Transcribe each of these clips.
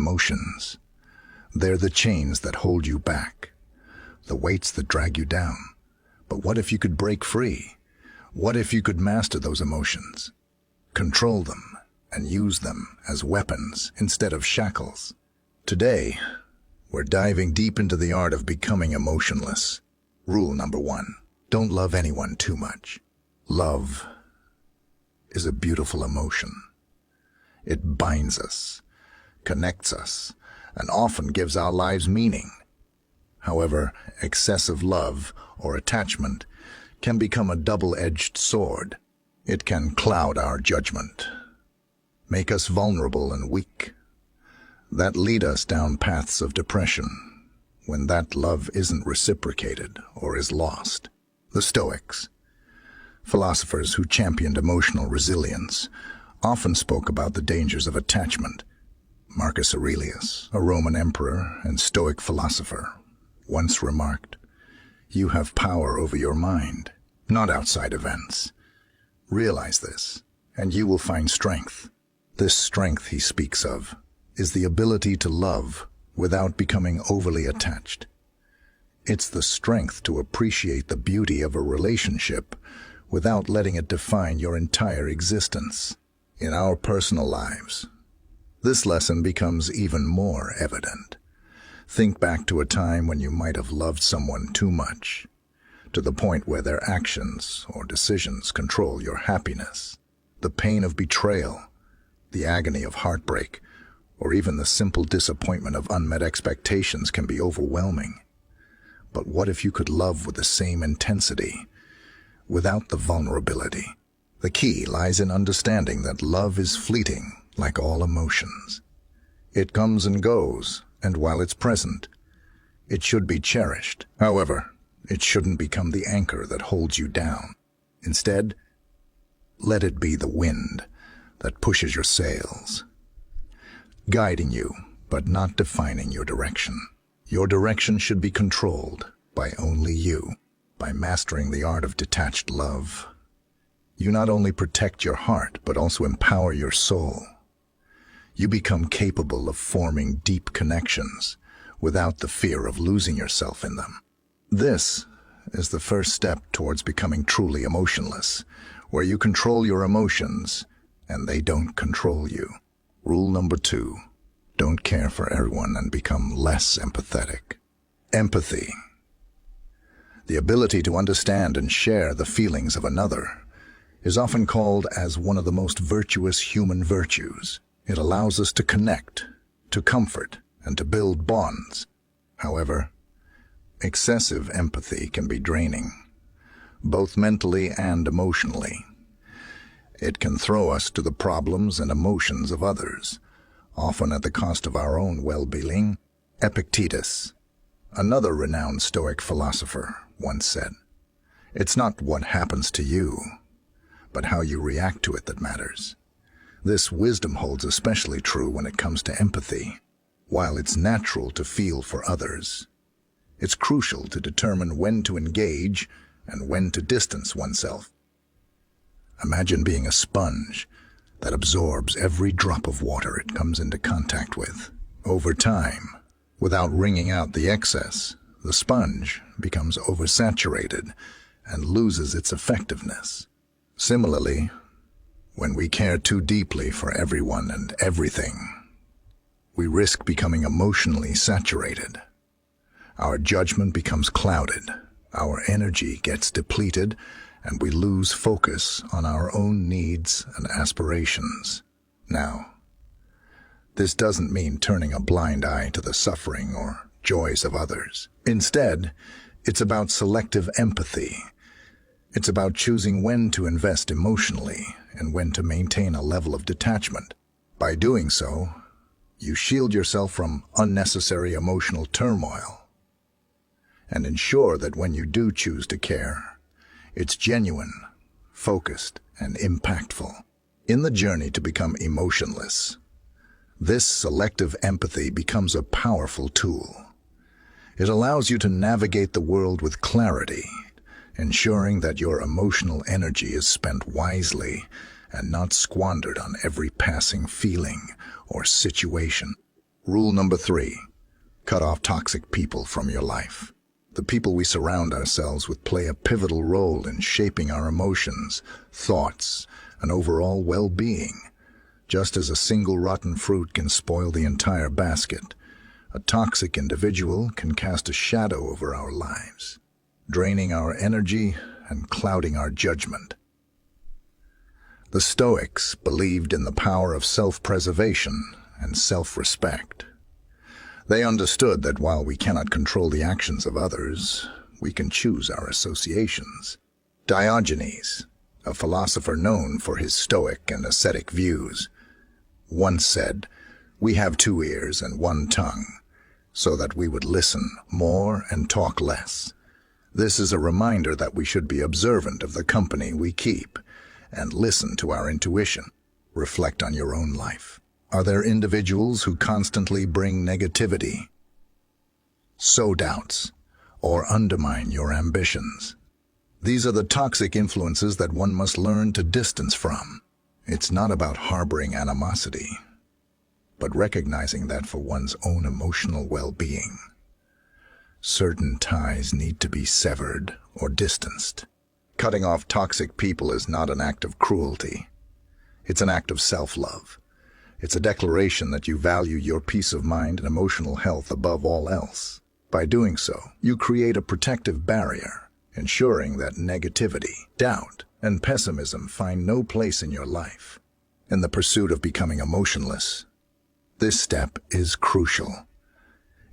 emotions. They're the chains that hold you back, the weights that drag you down. But what if you could break free? What if you could master those emotions? Control them and use them as weapons instead of shackles. Today, we're diving deep into the art of becoming emotionless. Rule number 1, don't love anyone too much. Love is a beautiful emotion. It binds us, connects us, and often gives our lives meaning. However, excessive love or attachment can become a double-edged sword. It can cloud our judgment, make us vulnerable and weak, that lead us down paths of depression when that love isn't reciprocated or is lost. The Stoics, philosophers who championed emotional resilience, often spoke about the dangers of attachment. Marcus Aurelius, a Roman emperor and Stoic philosopher, once remarked, "You have power over your mind, not outside events. Realize this, and you will find strength." This strength he speaks of is the ability to love without becoming overly attached. It's the strength to appreciate the beauty of a relationship without letting it define your entire existence. In our personal lives, this lesson becomes even more evident. Think back to a time when you might have loved someone too much, to the point where their actions or decisions control your happiness. The pain of betrayal, the agony of heartbreak, or even the simple disappointment of unmet expectations can be overwhelming. But what if you could love with the same intensity, without the vulnerability? The key lies in understanding that love is fleeting, like all emotions. It comes and goes, and while it's present, it should be cherished. However, it shouldn't become the anchor that holds you down. Instead, let it be the wind that pushes your sails, guiding you, but not defining your direction. Your direction should be controlled by only you. By mastering the art of detached love, you not only protect your heart, but also empower your soul. You become capable of forming deep connections without the fear of losing yourself in them. This is the first step towards becoming truly emotionless, where you control your emotions and they don't control you. Rule number 2, don't care for everyone and become less empathetic. Empathy, the ability to understand and share the feelings of another, is often called as one of the most virtuous human virtues. It allows us to connect, to comfort, and to build bonds. However, excessive empathy can be draining, both mentally and emotionally. It can throw us to the problems and emotions of others, often at the cost of our own well-being. Epictetus, another renowned Stoic philosopher, once said, "It's not what happens to you, but how you react to it that matters." This wisdom holds especially true when it comes to empathy. While it's natural to feel for others, it's crucial to determine when to engage and when to distance oneself. Imagine being a sponge that absorbs every drop of water it comes into contact with. Over time, without wringing out the excess, the sponge becomes oversaturated and loses its effectiveness. Similarly, when we care too deeply for everyone and everything, we risk becoming emotionally saturated. Our judgment becomes clouded, our energy gets depleted, and we lose focus on our own needs and aspirations. Now, this doesn't mean turning a blind eye to the suffering or joys of others. Instead, it's about selective empathy. It's about choosing when to invest emotionally and when to maintain a level of detachment. By doing so, you shield yourself from unnecessary emotional turmoil and ensure that when you do choose to care, it's genuine, focused, and impactful. In the journey to become emotionless, this selective empathy becomes a powerful tool. It allows you to navigate the world with clarity, ensuring that your emotional energy is spent wisely and not squandered on every passing feeling or situation. Rule number 3. Cut off toxic people from your life. The people we surround ourselves with play a pivotal role in shaping our emotions, thoughts, and overall well-being. Just as a single rotten fruit can spoil the entire basket, a toxic individual can cast a shadow over our lives, draining our energy and clouding our judgment. The Stoics believed in the power of self-preservation and self-respect. They understood that while we cannot control the actions of others, we can choose our associations. Diogenes, a philosopher known for his Stoic and ascetic views, once said, "We have 2 ears and 1 tongue, so that we would listen more and talk less." This is a reminder that we should be observant of the company we keep and listen to our intuition. Reflect on your own life. Are there individuals who constantly bring negativity, sow doubts, or undermine your ambitions? These are the toxic influences that one must learn to distance from. It's not about harboring animosity, but recognizing that for one's own emotional well-being, certain ties need to be severed or distanced. Cutting off toxic people is not an act of cruelty. It's an act of self-love. It's a declaration that you value your peace of mind and emotional health above all else. By doing so, you create a protective barrier, ensuring that negativity, doubt, and pessimism find no place in your life. In the pursuit of becoming emotionless, this step is crucial.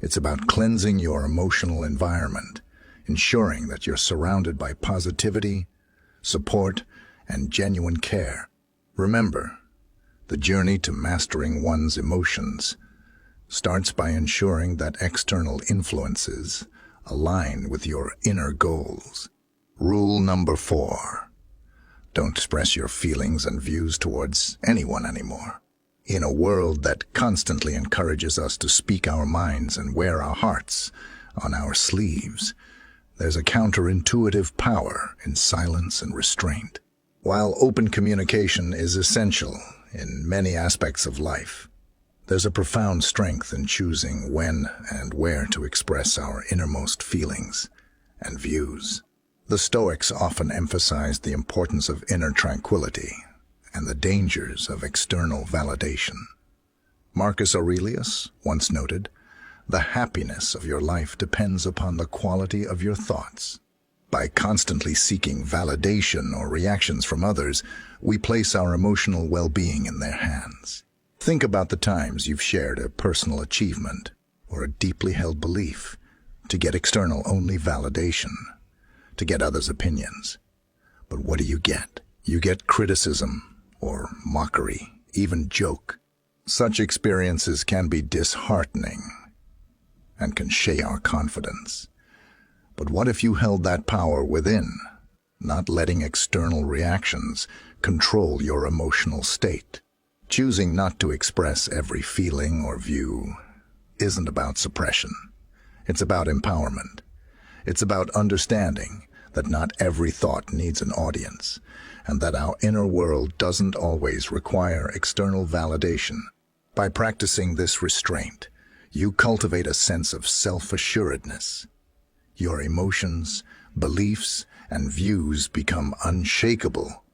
It's about cleansing your emotional environment, ensuring that you're surrounded by positivity, support, and genuine care. Remember, the journey to mastering one's emotions starts by ensuring that external influences align with your inner goals. Rule number 4. Don't express your feelings and views towards anyone anymore. In a world that constantly encourages us to speak our minds and wear our hearts on our sleeves, there's a counterintuitive power in silence and restraint. While open communication is essential in many aspects of life, there's a profound strength in choosing when and where to express our innermost feelings and views. The Stoics often emphasized the importance of inner tranquility and the dangers of external validation. Marcus Aurelius once noted, "The happiness of your life depends upon the quality of your thoughts." By constantly seeking validation or reactions from others, we place our emotional well-being in their hands. Think about the times you've shared a personal achievement or a deeply held belief to get external-only validation, to get others' opinions. But what do you get? You get criticism or mockery, even joke. Such experiences can be disheartening and can shake our confidence. But what if you held that power within, not letting external reactions control your emotional state? Choosing not to express every feeling or view isn't about suppression. It's about empowerment. It's about understanding that not every thought needs an audience, and that our inner world doesn't always require external validation. By practicing this restraint, you cultivate a sense of self-assuredness. Your emotions, beliefs, and views become unshakable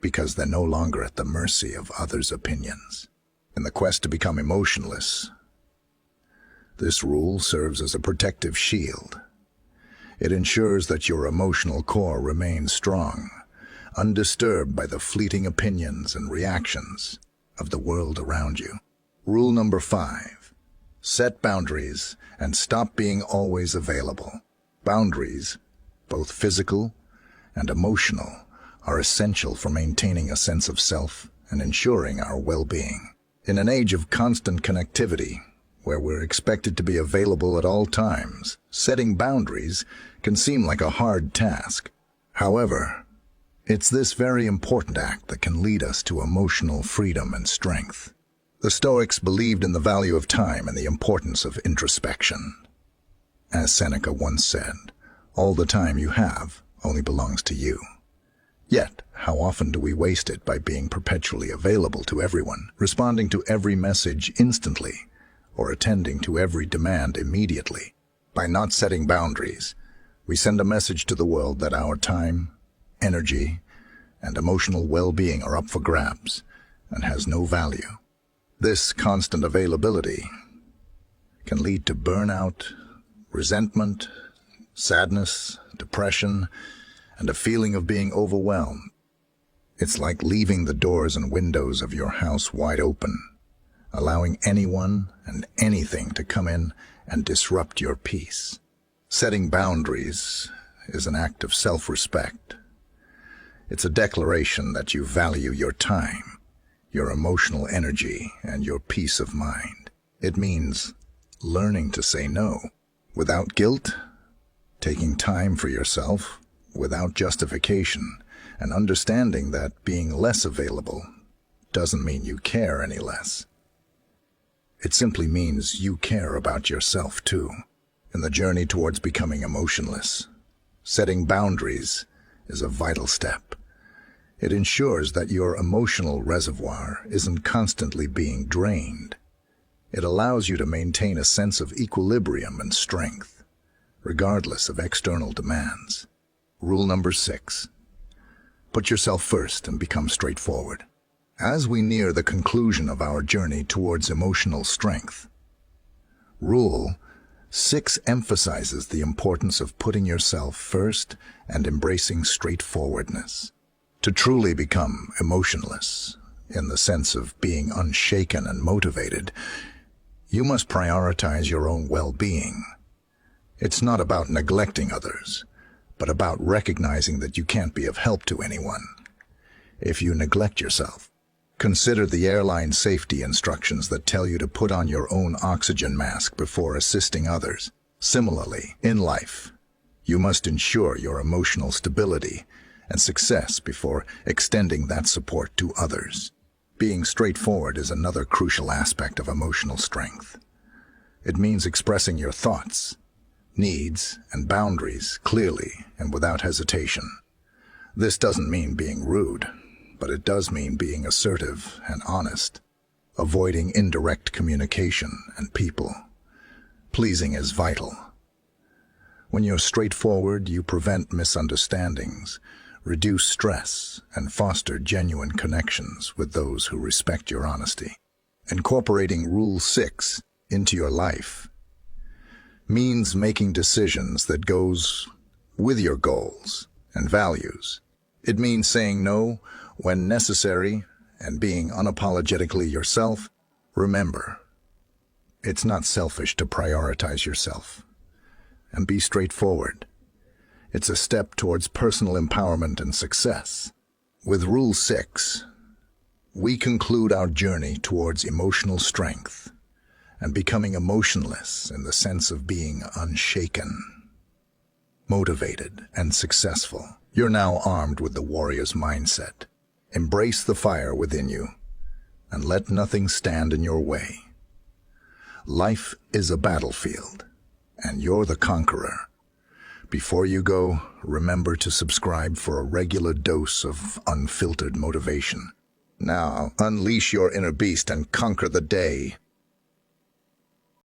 because they're no longer at the mercy of others' opinions. In the quest to become emotionless, this rule serves as a protective shield. It ensures that your emotional core remains strong, undisturbed by the fleeting opinions and reactions of the world around you. Rule number 5. Set boundaries and stop being always available. Boundaries, both physical and emotional, are essential for maintaining a sense of self and ensuring our well-being. In an age of constant connectivity, where we're expected to be available at all times, setting boundaries can seem like a hard task. However, it's this very important act that can lead us to emotional freedom and strength. The Stoics believed in the value of time and the importance of introspection. As Seneca once said, "All the time you have only belongs to you." Yet, how often do we waste it by being perpetually available to everyone, responding to every message instantly, or attending to every demand immediately. By not setting boundaries, we send a message to the world that our time, energy, and emotional well-being are up for grabs and has no value. This constant availability can lead to burnout, resentment, sadness, depression, and a feeling of being overwhelmed. It's like leaving the doors and windows of your house wide open, allowing anyone and anything to come in and disrupt your peace. Setting boundaries is an act of self-respect. It's a declaration that you value your time, your emotional energy, and your peace of mind. It means learning to say no without guilt, taking time for yourself without justification, and understanding that being less available doesn't mean you care any less. It simply means you care about yourself too. In the journey towards becoming emotionless, setting boundaries is a vital step. It ensures that your emotional reservoir isn't constantly being drained. It allows you to maintain a sense of equilibrium and strength, regardless of external demands. Rule number 6. Put yourself first and become straightforward. As we near the conclusion of our journey towards emotional strength, Rule 6 emphasizes the importance of putting yourself first and embracing straightforwardness. To truly become emotionless, in the sense of being unshaken and motivated, you must prioritize your own well-being. It's not about neglecting others, but about recognizing that you can't be of help to anyone if you neglect yourself. Consider the airline safety instructions that tell you to put on your own oxygen mask before assisting others. Similarly, in life, you must ensure your emotional stability and success before extending that support to others. Being straightforward is another crucial aspect of emotional strength. It means expressing your thoughts, needs, and boundaries clearly and without hesitation. This doesn't mean being rude, but it does mean being assertive and honest, avoiding indirect communication and people. Pleasing is vital. When you're straightforward, you prevent misunderstandings, reduce stress, and foster genuine connections with those who respect your honesty. Incorporating Rule 6 into your life means making decisions that goes with your goals and values. It means saying no when necessary and being unapologetically yourself. Remember, it's not selfish to prioritize yourself and be straightforward. It's a step towards personal empowerment and success. With Rule 6, we conclude our journey towards emotional strength and becoming emotionless in the sense of being unshaken, motivated, and successful. You're now armed with the warrior's mindset. Embrace the fire within you and let nothing stand in your way. Life is a battlefield, and you're the conqueror. Before you go, remember to subscribe for a regular dose of unfiltered motivation. Now, unleash your inner beast and conquer the day.